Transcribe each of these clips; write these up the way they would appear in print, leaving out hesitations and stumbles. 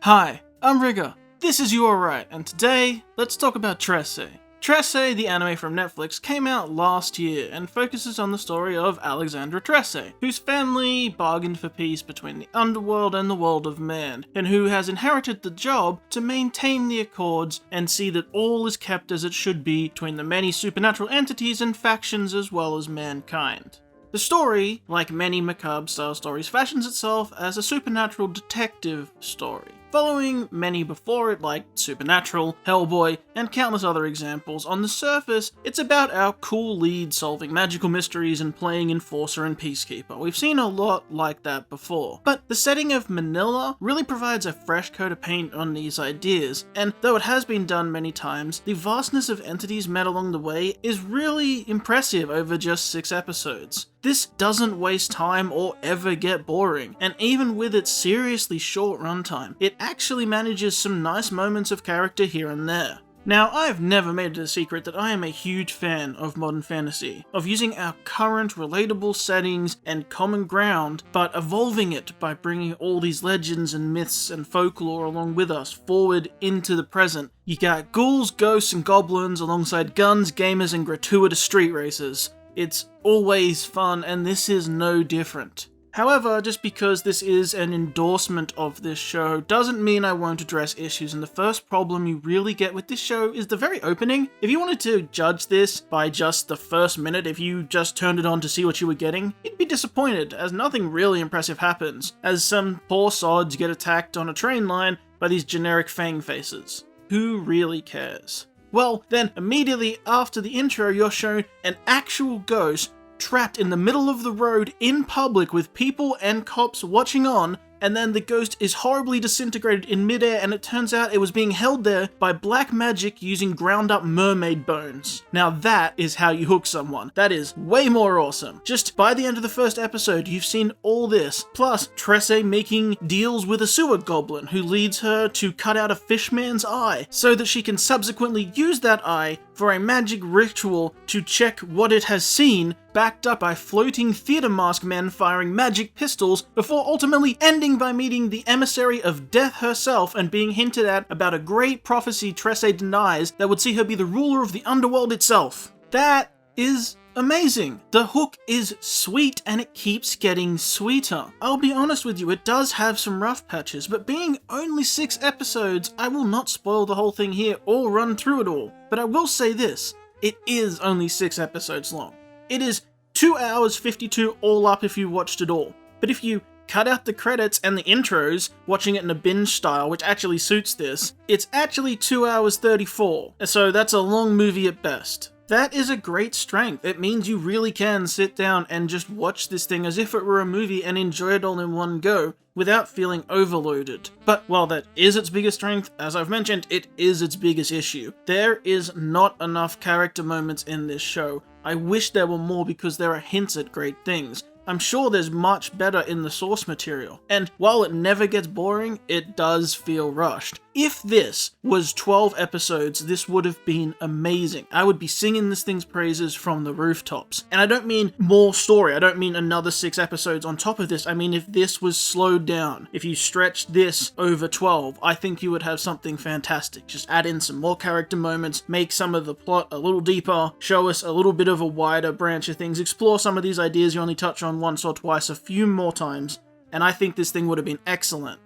Hi, I'm Rigger. This is You Alright, and today, let's talk about Trese. Trese, the anime from Netflix, came out last year and focuses on the story of Alexandra Trese, whose family bargained for peace between the underworld and the world of man, and who has inherited the job to maintain the accords and see that all is kept as it should be between the many supernatural entities and factions as well as mankind. The story, like many macabre-style stories, fashions itself as a supernatural detective story, following many before it like Supernatural, Hellboy, and countless other examples. On the surface, it's about our cool lead solving magical mysteries and playing enforcer and peacekeeper. We've seen a lot like that before. But the setting of Manilla really provides a fresh coat of paint on these ideas, and though it has been done many times, the vastness of entities met along the way is really impressive over just 6 episodes. This doesn't waste time or ever get boring, and even with its seriously short runtime, it actually manages some nice moments of character here and there. Now, I've never made it a secret that I am a huge fan of modern fantasy, of using our current relatable settings and common ground, but evolving it by bringing all these legends and myths and folklore along with us forward into the present. You got ghouls, ghosts, and goblins alongside guns, gamers, and gratuitous street races. It's always fun, and this is no different. However, just because this is an endorsement of this show doesn't mean I won't address issues, and the first problem you really get with this show is the very opening. If you wanted to judge this by just the first minute, if you just turned it on to see what you were getting, you'd be disappointed, as nothing really impressive happens, as some poor sods get attacked on a train line by these generic fang faces. Who really cares? Well, then immediately after the intro, you're shown an actual ghost trapped in the middle of the road in public with people and cops watching on, and then the ghost is horribly disintegrated in midair, and it turns out it was being held there by black magic using ground up mermaid bones. Now that is how you hook someone. That is way more awesome. Just by the end of the first episode, you've seen all this, plus Trese making deals with a sewer goblin who leads her to cut out a fishman's eye so that she can subsequently use that eye for a magic ritual to check what it has seen, backed up by floating theater mask men firing magic pistols before ultimately ending by meeting the emissary of death herself and being hinted at about a great prophecy Trese denies that would see her be the ruler of the underworld itself. That is amazing. The hook is sweet, and it keeps getting sweeter. I'll be honest with you, it does have some rough patches, but being only 6 episodes, I will not spoil the whole thing here or run through it all. But I will say this, it is only 6 episodes long. It is 2 hours 52 all up if you watched it all. But if you cut out the credits and the intros, watching it in a binge style, which actually suits this, it's actually 2 hours 34. So that's a long movie at best. That is a great strength. It means you really can sit down and just watch this thing as if it were a movie and enjoy it all in one go without feeling overloaded. But while that is its biggest strength, as I've mentioned, it is its biggest issue. There is not enough character moments in this show. I wish there were more because there are hints at great things. I'm sure there's much better in the source material, and while it never gets boring, it does feel rushed. If this was 12 episodes, this would have been amazing. I would be singing this thing's praises from the rooftops. And I don't mean more story, I don't mean another 6 episodes on top of this, I mean if this was slowed down, if you stretched this over 12, I think you would have something fantastic. Just add in some more character moments, make some of the plot a little deeper, show us a little bit of a wider branch of things, explore some of these ideas you only touch on once or twice a few more times, and I think this thing would have been excellent.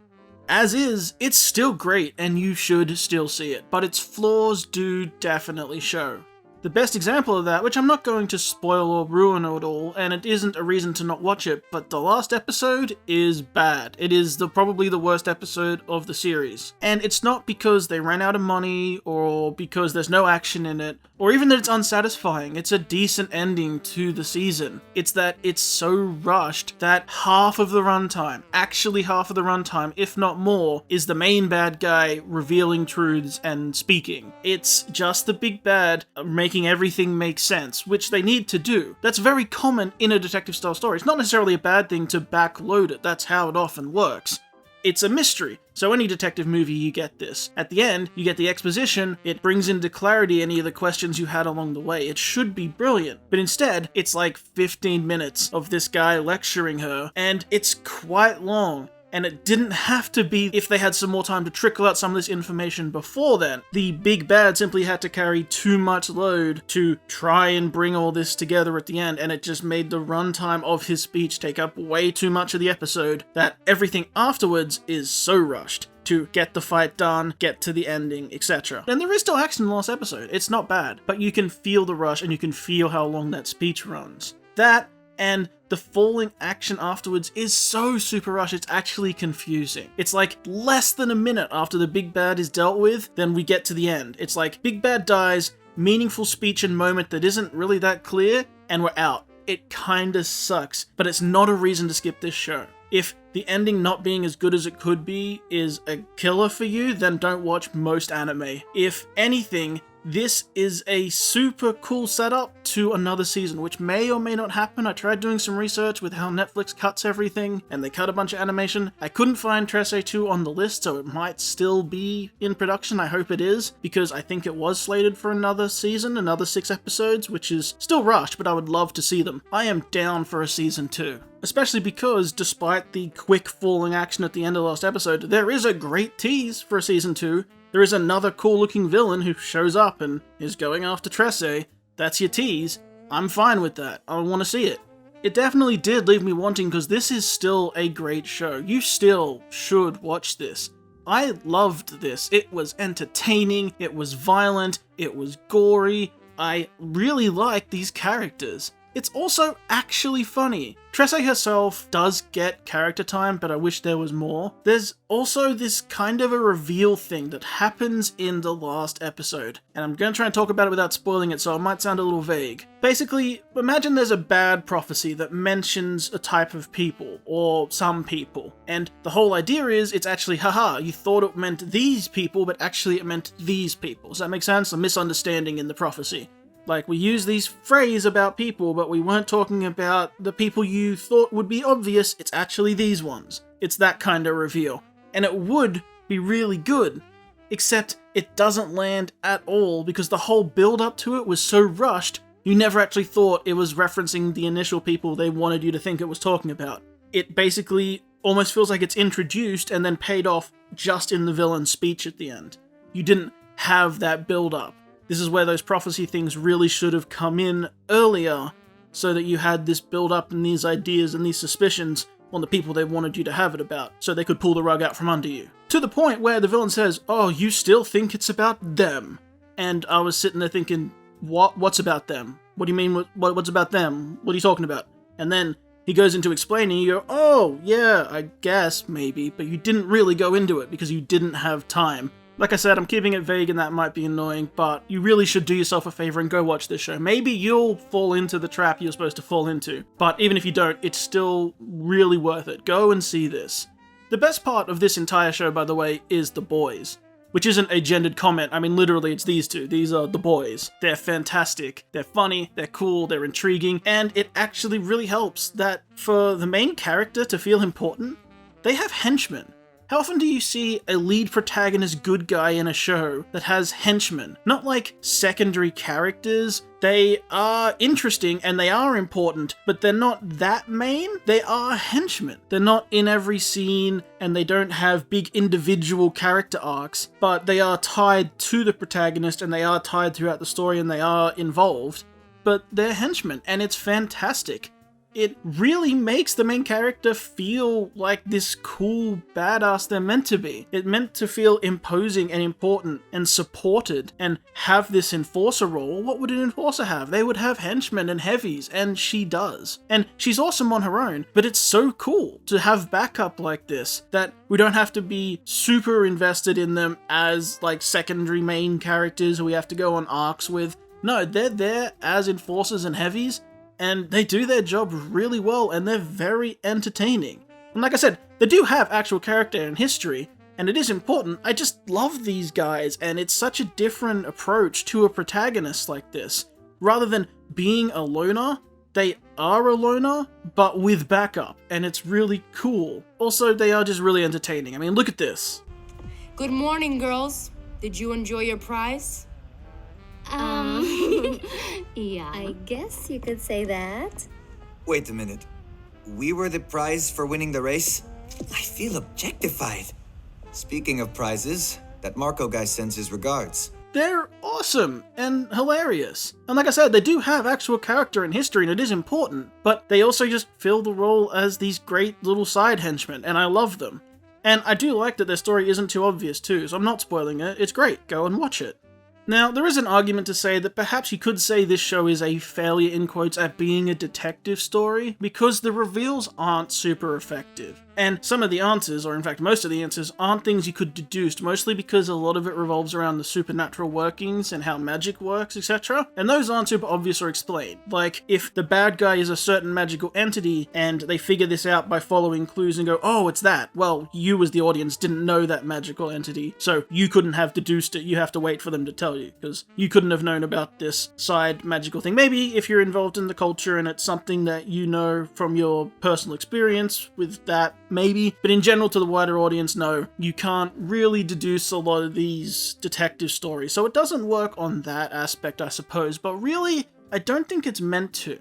As is, it's still great and you should still see it, but its flaws do definitely show. The best example of that, which I'm not going to spoil or ruin at all, and it isn't a reason to not watch it, but the last episode is bad. It is probably the worst episode of the series. And it's not because they ran out of money, or because there's no action in it, or even that it's unsatisfying. It's a decent ending to the season. It's that it's so rushed that half of the runtime, actually half of the runtime, if not more, is the main bad guy revealing truths and speaking. It's just the big bad making everything make sense, which they need to do. That's very common in a detective-style story. It's not necessarily a bad thing to backload it. That's how it often works. It's a mystery. So any detective movie, you get this. At the end, you get the exposition, it brings into clarity any of the questions you had along the way. It should be brilliant. But instead, it's like 15 minutes of this guy lecturing her, and it's quite long. And it didn't have to be if they had some more time to trickle out some of this information before then. The big bad simply had to carry too much load to try and bring all this together at the end, and it just made the runtime of his speech take up way too much of the episode that everything afterwards is so rushed to get the fight done, get to the ending, etc. And there is still action in the last episode. It's not bad, but you can feel the rush and you can feel how long that speech runs. That and the falling action afterwards is so super rushed, it's actually confusing. It's like less than a minute after the big bad is dealt with, then we get to the end. It's like big bad dies, meaningful speech and moment that isn't really that clear, and we're out. It kinda sucks, but it's not a reason to skip this show. If the ending not being as good as it could be is a killer for you, then don't watch most anime. If anything, this is a super cool setup to another season, which may or may not happen. I tried doing some research with how Netflix cuts everything, and they cut a bunch of animation. I couldn't find Trese 2 on the list, so it might still be in production. I hope it is, because I think it was slated for another season, another 6 episodes, which is still rushed, but I would love to see them. I am down for a season 2. Especially because, despite the quick falling action at the end of the last episode, there is a great tease for a season 2. There is another cool-looking villain who shows up and is going after Trese. That's your tease. I'm fine with that. I want to see it. It definitely did leave me wanting because this is still a great show. You still should watch this. I loved this. It was entertaining, it was violent, it was gory. I really like these characters. It's also actually funny. Trese herself does get character time, but I wish there was more. There's also this kind of a reveal thing that happens in the last episode, and I'm going to try and talk about it without spoiling it, so it might sound a little vague. Basically, imagine there's a bad prophecy that mentions a type of people, or some people, and the whole idea is it's actually, haha, you thought it meant these people, but actually it meant these people. Does that make sense? A misunderstanding in the prophecy. Like, we use these phrases about people, but we weren't talking about the people you thought would be obvious, it's actually these ones. It's that kind of reveal. And it would be really good, except it doesn't land at all because the whole build-up to it was so rushed, you never actually thought it was referencing the initial people they wanted you to think it was talking about. It basically almost feels like it's introduced and then paid off just in the villain's speech at the end. You didn't have that build-up. This is where those prophecy things really should have come in earlier, so that you had this build-up and these ideas and these suspicions on the people they wanted you to have it about, so they could pull the rug out from under you. To the point where the villain says, oh, you still think it's about them? And I was sitting there thinking, what's about them? What do you mean, what's about them? What are you talking about? And then he goes into explaining, you go, oh, yeah, I guess, maybe, but you didn't really go into it because you didn't have time. Like I said, I'm keeping it vague and that might be annoying, but you really should do yourself a favor and go watch this show. Maybe you'll fall into the trap you're supposed to fall into, but even if you don't, it's still really worth it. Go and see this. The best part of this entire show, by the way, is the boys, which isn't a gendered comment. I mean, literally, it's these two. These are the boys. They're fantastic. They're funny, they're cool, they're intriguing, and it actually really helps that for the main character to feel important, they have henchmen. How often do you see a lead protagonist good guy in a show that has henchmen? Not like secondary characters. They are interesting and they are important, but they're not that main. They are henchmen. They're not in every scene and they don't have big individual character arcs, but they are tied to the protagonist and they are tied throughout the story and they are involved. But they're henchmen and it's fantastic. It really makes the main character feel like this cool badass they're meant to be. It's meant to feel imposing and important and supported and have this enforcer role. What would an enforcer have? They would have henchmen and heavies, and she does. And she's awesome on her own, but it's so cool to have backup like this that we don't have to be super invested in them as like secondary main characters who we have to go on arcs with. No, they're there as enforcers and heavies, and they do their job really well, and they're very entertaining. And like I said, they do have actual character and history, and it is important. I just love these guys, and it's such a different approach to a protagonist like this. Rather than being a loner, they are a loner, but with backup, and it's really cool. Also, they are just really entertaining. I mean, look at this. Good morning, girls. Did you enjoy your prize? Yeah, I guess you could say that. Wait a minute. We were the prize for winning the race? I feel objectified. Speaking of prizes, that Marco guy sends his regards. They're awesome and hilarious. And like I said, they do have actual character and history and it is important, but they also just fill the role as these great little side henchmen, and I love them. And I do like that their story isn't too obvious too, so I'm not spoiling it. It's great, go and watch it. Now, there is an argument to say that perhaps you could say this show is a failure in quotes at being a detective story, because the reveals aren't super effective. And some of the answers, or in fact most of the answers, aren't things you could deduce, mostly because a lot of it revolves around the supernatural workings and how magic works, etc. And those aren't super obvious or explained. Like, if the bad guy is a certain magical entity, and they figure this out by following clues and go, oh, it's that. Well, you as the audience didn't know that magical entity, so you couldn't have deduced it, you have to wait for them to tell you, because you couldn't have known about this side magical thing. Maybe if you're involved in the culture and it's something that you know from your personal experience with that, maybe, but in general to the wider audience, no, you can't really deduce a lot of these detective stories, so it doesn't work on that aspect, I suppose, but really, I don't think it's meant to.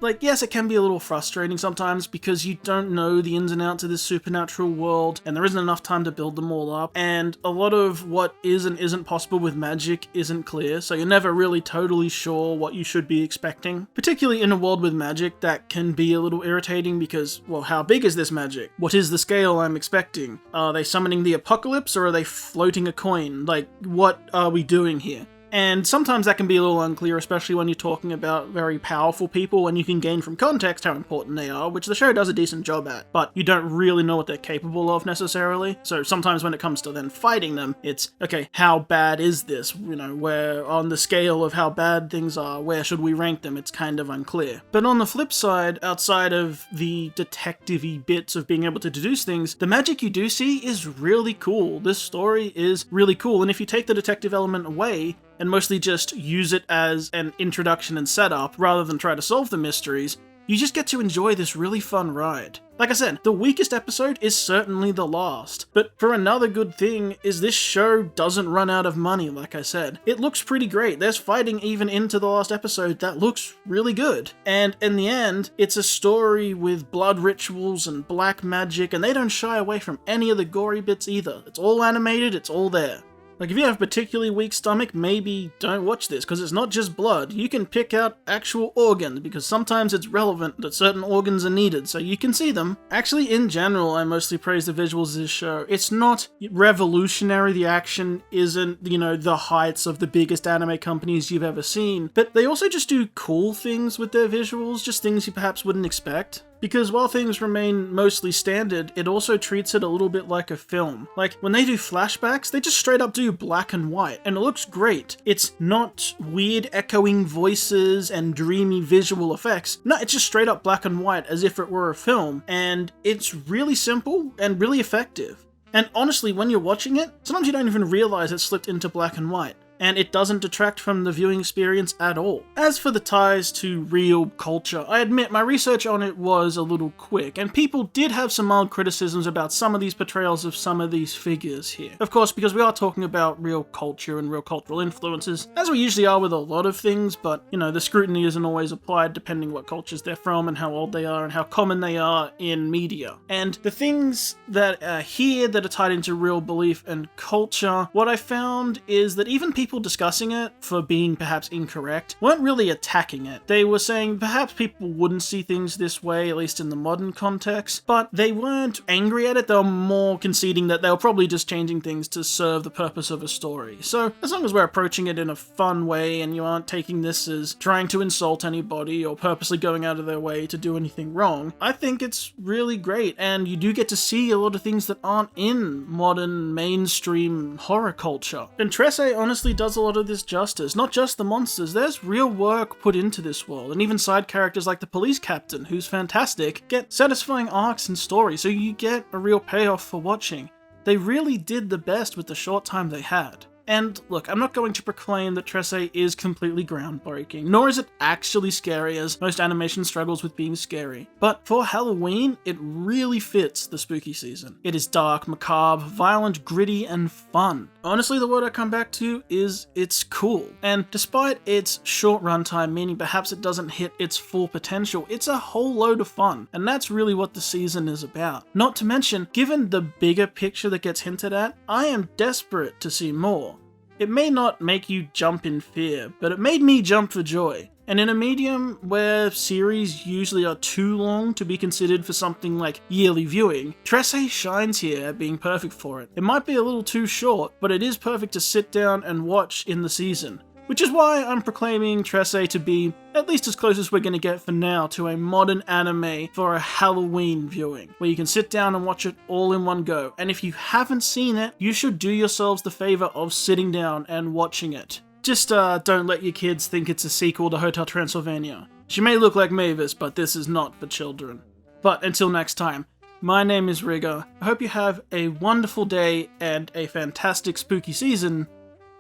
Like, yes, it can be a little frustrating sometimes because you don't know the ins and outs of this supernatural world, and there isn't enough time to build them all up, and a lot of what is and isn't possible with magic isn't clear, so you're never really totally sure what you should be expecting. Particularly in a world with magic, that can be a little irritating because, well, how big is this magic? What is the scale I'm expecting? Are they summoning the apocalypse, or are they floating a coin? Like, what are we doing here? And sometimes that can be a little unclear, especially when you're talking about very powerful people and you can gain from context how important they are, which the show does a decent job at, but you don't really know what they're capable of necessarily. So sometimes when it comes to then fighting them, it's, okay, how bad is this? You know, where on the scale of how bad things are, where should we rank them? It's kind of unclear. But on the flip side, outside of the detective-y bits of being able to deduce things, the magic you do see is really cool. This story is really cool, and if you take the detective element away, and mostly just use it as an introduction and setup, rather than try to solve the mysteries, you just get to enjoy this really fun ride. Like I said, the weakest episode is certainly the last, but for another good thing is this show doesn't run out of money, like I said. It looks pretty great. There's fighting even into the last episode that looks really good. And in the end, it's a story with blood rituals and black magic, and they don't shy away from any of the gory bits either. It's all animated, it's all there. Like, if you have a particularly weak stomach, maybe don't watch this, because it's not just blood. You can pick out actual organs, because sometimes it's relevant that certain organs are needed, so you can see them. Actually, in general, I mostly praise the visuals of this show. It's not revolutionary, the action isn't, you know, the heights of the biggest anime companies you've ever seen, but they also just do cool things with their visuals, just things you perhaps wouldn't expect. Because while things remain mostly standard, it also treats it a little bit like a film. Like, when they do flashbacks, they just straight up do black and white, and it looks great. It's not weird echoing voices and dreamy visual effects. No, it's just straight up black and white as if it were a film, and it's really simple and really effective. And honestly, when you're watching it, sometimes you don't even realize it's slipped into black and white, and it doesn't detract from the viewing experience at all. As for the ties to real culture, I admit my research on it was a little quick, and people did have some mild criticisms about some of these portrayals of some of these figures here. Of course, because we are talking about real culture and real cultural influences, as we usually are with a lot of things, but, you know, the scrutiny isn't always applied depending what cultures they're from and how old they are and how common they are in media. And the things that are here that are tied into real belief and culture, what I found is that even people discussing it for being perhaps incorrect weren't really attacking it. They were saying perhaps people wouldn't see things this way, at least in the modern context, but they weren't angry at it. They were more conceding that they were probably just changing things to serve the purpose of a story. So as long as we're approaching it in a fun way and you aren't taking this as trying to insult anybody or purposely going out of their way to do anything wrong, I think it's really great, and you do get to see a lot of things that aren't in modern mainstream horror culture. And Trese honestly does a lot of this justice. Not just the monsters, there's real work put into this world, and even side characters like the police captain, who's fantastic, get satisfying arcs and stories, so you get a real payoff for watching. They really did the best with the short time they had. And look, I'm not going to proclaim that Trese is completely groundbreaking, nor is it actually scary as most animation struggles with being scary. But for Halloween, it really fits the spooky season. It is dark, macabre, violent, gritty, and fun. Honestly, the word I come back to is it's cool. And despite its short runtime, meaning perhaps it doesn't hit its full potential, it's a whole load of fun. And that's really what the season is about. Not to mention, given the bigger picture that gets hinted at, I am desperate to see more. It may not make you jump in fear, but it made me jump for joy. And in a medium where series usually are too long to be considered for something like yearly viewing, Trese shines here at being perfect for it. It might be a little too short, but it is perfect to sit down and watch in the season. Which is why I'm proclaiming Trese to be at least as close as we're going to get for now to a modern anime for a Halloween viewing, where you can sit down and watch it all in one go. And if you haven't seen it, you should do yourselves the favor of sitting down and watching it. Just don't let your kids think it's a sequel to Hotel Transylvania. She may look like Mavis, but this is not for children. But until next time, my name is Rigger. I hope you have a wonderful day and a fantastic spooky season,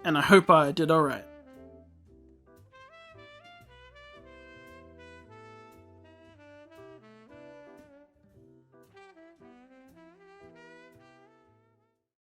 and I hope I did alright.